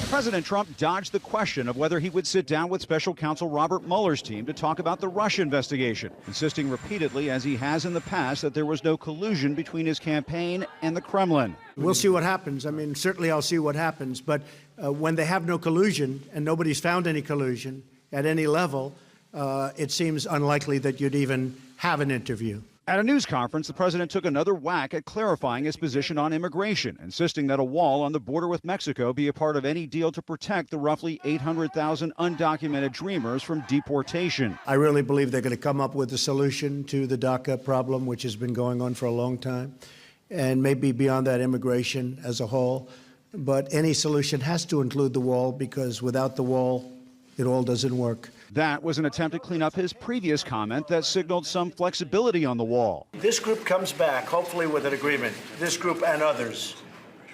President Trump dodged the question of whether he would sit down with special counsel Robert Mueller's team to talk about the Russia investigation, insisting repeatedly, as he has in the past, that there was no collusion between his campaign and the Kremlin. We'll see what happens. I mean, certainly I'll see what happens. But when they have no collusion and nobody's found any collusion at any level, it seems unlikely that you'd even have an interview. At a news conference, the president took another whack at clarifying his position on immigration, insisting that a wall on the border with Mexico be a part of any deal to protect the roughly 800,000 undocumented dreamers from deportation. I really believe they're going to come up with a solution to the DACA problem, which has been going on for a long time, and maybe beyond that, immigration as a whole. But any solution has to include the wall, because without the wall, it all doesn't work. That was an attempt to clean up his previous comment that signaled some flexibility on the wall. This group comes back, hopefully with an agreement. This group and others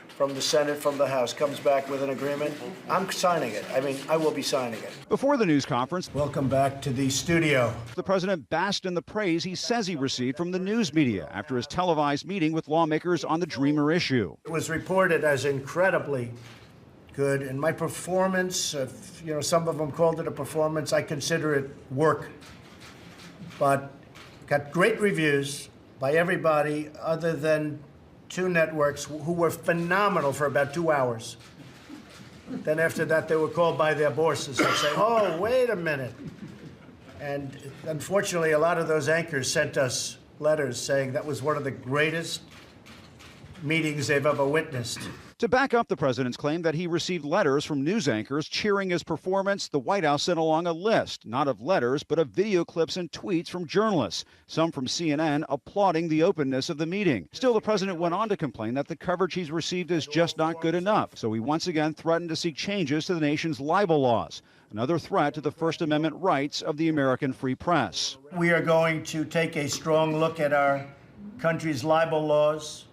from the Senate, from the House, comes back with an agreement. I'm signing it. I mean, I will be signing it. Before the news conference, welcome back to the studio. The president basked in the praise he says he received from the news media after his televised meeting with lawmakers on the Dreamer issue. It was reported as incredibly good, and my performance, some of them called it a performance, I consider it work. But got great reviews by everybody other than two networks who were phenomenal for about 2 hours. Then after that, they were called by their bosses and say, oh, wait a minute. And unfortunately, a lot of those anchors sent us letters saying that was one of the greatest meetings they've ever witnessed. To back up the president's claim that he received letters from news anchors cheering his performance, the White House sent along a list, not of letters, but of video clips and tweets from journalists, some from CNN, applauding the openness of the meeting. Still, the president went on to complain that the coverage he's received is just not good enough, so he once again threatened to seek changes to the nation's libel laws, another threat to the First Amendment rights of the American free press. We are going to take a strong look at our country's libel laws,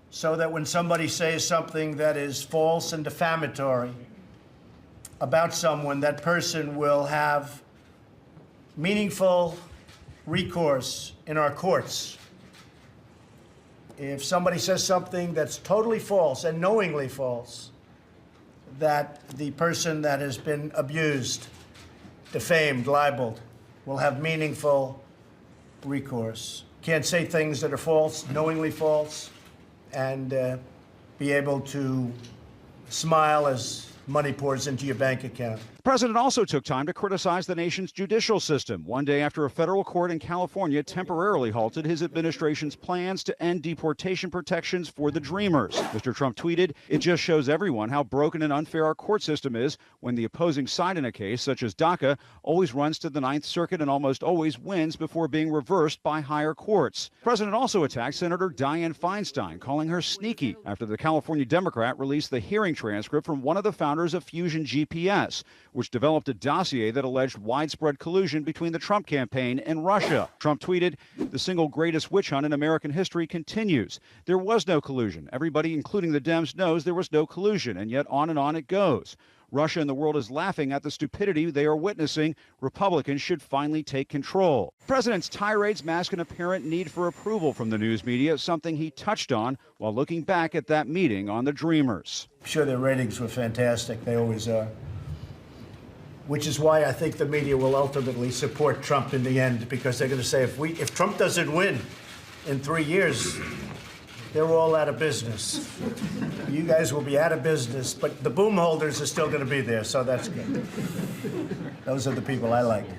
so that when somebody says something that is false and defamatory about someone, that person will have meaningful recourse in our courts. If somebody says something that's totally false and knowingly false, that the person that has been abused, defamed, libeled, will have meaningful recourse. Can't say things that are false, knowingly false, and be able to smile as money pours into your bank account. The president also took time to criticize the nation's judicial system, one day after a federal court in California temporarily halted his administration's plans to end deportation protections for the Dreamers. Mr. Trump tweeted, "It just shows everyone how broken and unfair our court system is when the opposing side in a case, such as DACA, always runs to the Ninth Circuit and almost always wins before being reversed by higher courts." The president also attacked Senator Dianne Feinstein, calling her sneaky after the California Democrat released the hearing transcript from one of the founders of Fusion GPS, which developed a dossier that alleged widespread collusion between the Trump campaign and Russia. Trump tweeted, "The single greatest witch hunt in American history continues. There was no collusion. Everybody, including the Dems, knows there was no collusion, and yet on and on it goes. Russia and the world is laughing at the stupidity they are witnessing. Republicans should finally take control." The president's tirades mask an apparent need for approval from the news media, something he touched on while looking back at that meeting on the Dreamers. I'm sure their ratings were fantastic. They always are. Which is why I think the media will ultimately support Trump in the end, because they're going to say, if Trump doesn't win in 3 years, they're all out of business. You guys will be out of business, but the boom holders are still going to be there, so that's good. Those are the people I like.